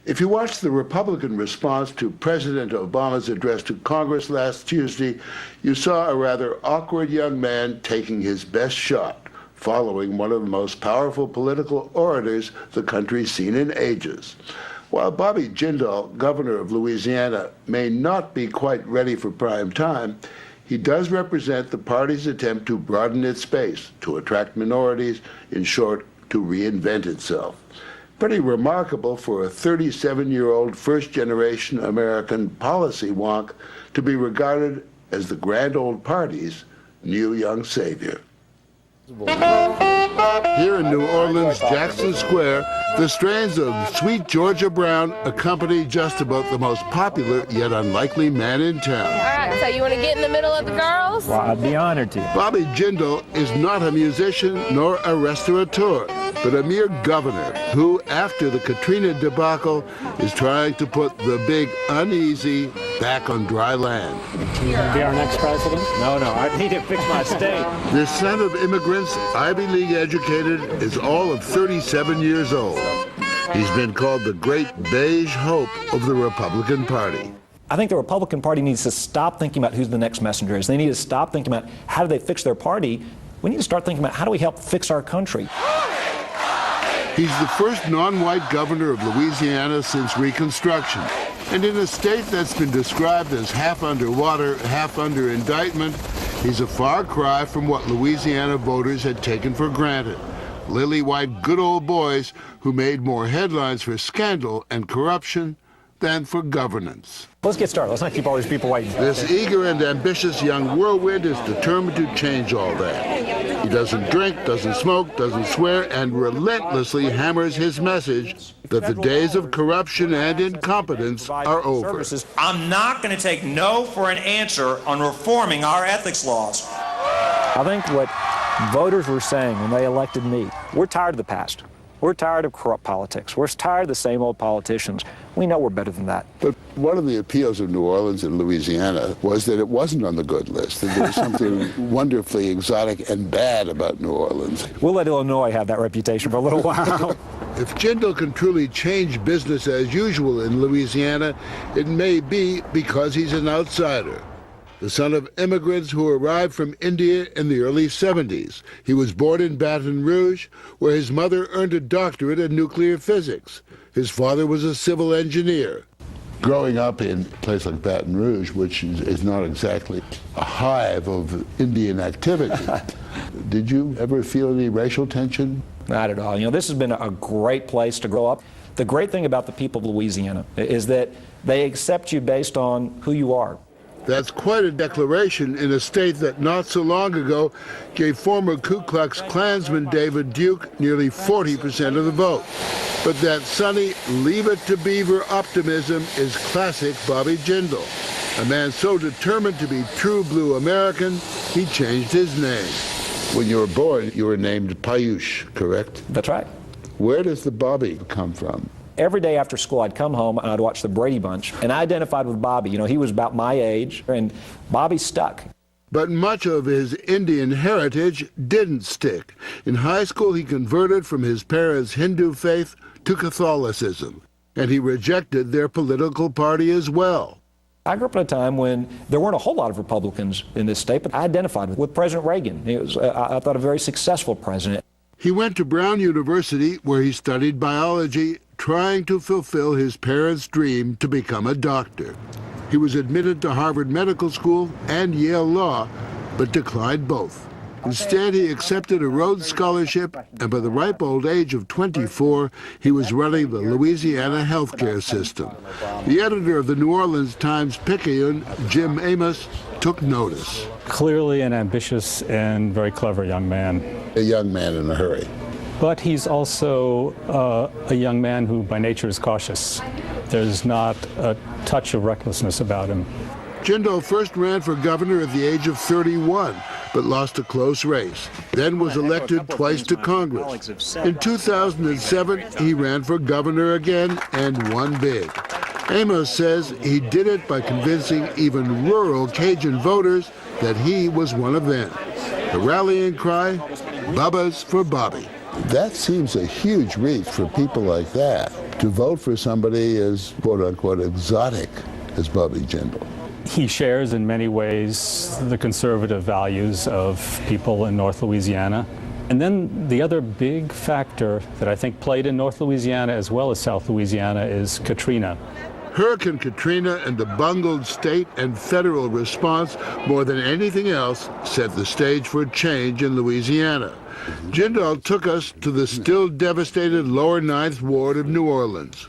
If you watched the Republican response to President Obama's address to Congress last Tuesday, you saw a rather awkward young man taking his best shot, following one of the most powerful political orators the country's seen in ages. While Bobby Jindal, governor of Louisiana, may not be quite ready for prime time, he does represent the party's attempt to broaden its base, to attract minorities, in short, to reinvent itself. Pretty remarkable for a 37-year-old first-generation American policy wonk to be regarded as the grand old party's new young savior. Here in New Orleans, Jackson Square, the strains of Sweet Georgia Brown accompany just about the most popular yet unlikely man in town. All right, so you want to get in the middle of the girls? Well, I'd be honored to. Bobby Jindal is not a musician nor a restaurateur, but a mere governor who, after the Katrina debacle, is trying to put the big uneasy back on dry land. Be our next president? No, I need to fix my state. This son of immigrants, Ivy League educated, is all of 37 years old. He's been called the great beige hope of the Republican Party. I think the Republican Party needs to stop thinking about who the next messenger is. They need to stop thinking about how do they fix their party. We need to start thinking about how do we help fix our country. He's the first non-white governor of Louisiana since Reconstruction. And in a state that's been described as half underwater, half under indictment, he's a far cry from what Louisiana voters had taken for granted. Lily-white good old boys who made more headlines for scandal and corruption than for governance. Let's get started. Let's not keep all these people waiting. This eager and ambitious young whirlwind is determined to change all that. He doesn't drink, doesn't smoke, doesn't swear, and relentlessly hammers his message that the days of corruption and incompetence are over. I'm not going to take no for an answer on reforming our ethics laws. I think what voters were saying when they elected me, we're tired of the past. We're tired of corrupt politics. We're tired of the same old politicians. We know we're better than that. But one of the appeals of New Orleans and Louisiana was that it wasn't on the good list, that there was something wonderfully exotic and bad about New Orleans. We'll let Illinois have that reputation for a little while. If Jindal can truly change business as usual in Louisiana, it may be because he's an outsider. The son of immigrants who arrived from India in the early 70s. He was born in Baton Rouge, where his mother earned a doctorate in nuclear physics. His father was a civil engineer. Growing up in a place like Baton Rouge, which is not exactly a hive of Indian activity, did you ever feel any racial tension? Not at all. You know, this has been a great place to grow up. The great thing about the people of Louisiana is that they accept you based on who you are. That's quite a declaration in a state that not so long ago gave former Ku Klux Klansman David Duke nearly 40% of the vote. But that sunny, leave-it-to-Beaver optimism is classic Bobby Jindal. A man so determined to be true blue American, he changed his name. When you were born, you were named Payush, correct? That's right. Where does the Bobby come from? Every day after school, I'd come home and I'd watch the Brady Bunch, and I identified with Bobby. You know, he was about my age, and Bobby stuck. But much of his Indian heritage didn't stick. In high school, he converted from his parents' Hindu faith to Catholicism, and he rejected their political party as well. I grew up at a time when there weren't a whole lot of Republicans in this state, but I identified with President Reagan. He was, I thought, a very successful president. He went to Brown University, where he studied biology, trying to fulfill his parents' dream to become a doctor. He was admitted to Harvard Medical School and Yale Law, but declined both. Instead, he accepted a Rhodes Scholarship, and by the ripe old age of 24, he was running the Louisiana healthcare system. The editor of the New Orleans Times-Picayune, Jim Amos, took notice. Clearly an ambitious and very clever young man. A young man in a hurry. But he's also a young man who by nature is cautious. There's not a touch of recklessness about him. Jindal first ran for governor at the age of 31, but lost a close race, then was elected twice to Congress. In 2007, he ran for governor again and won big. Amos says he did it by convincing even rural Cajun voters that he was one of them. The rallying cry, Bubba's for Bobby. That seems a huge reach for people like that. to vote for somebody as quote-unquote exotic as Bobby Jindal? He shares in many ways the conservative values of people in North Louisiana. And then the other big factor that I think played in North Louisiana as well as South Louisiana is Katrina. Hurricane Katrina and the bungled state and federal response, more than anything else, set the stage for change in Louisiana. Jindal took us to the still devastated lower Ninth Ward of New Orleans.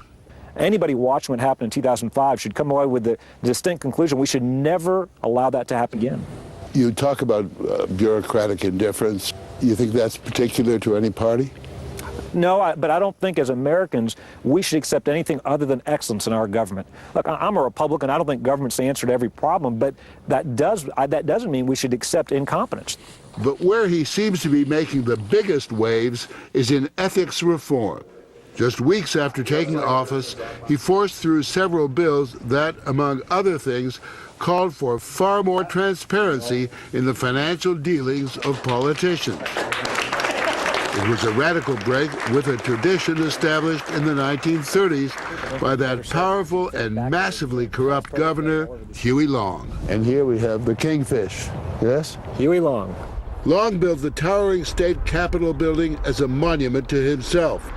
Anybody watching what happened in 2005 should come away with the distinct conclusion we should never allow that to happen again. You talk about bureaucratic indifference. You think that's particular to any party? No, but I don't think as Americans we should accept anything other than excellence in our government. Look, I'm a Republican. I don't think government's the answer to every problem, but that doesn't mean we should accept incompetence. But where he seems to be making the biggest waves is in ethics reform. Just weeks after taking office, he forced through several bills that, among other things, called for far more transparency in the financial dealings of politicians. It was a radical break with a tradition established in the 1930s by that powerful and massively corrupt governor, Huey Long. And here we have the Kingfish, yes? Huey Long. Long built the towering state capitol building as a monument to himself.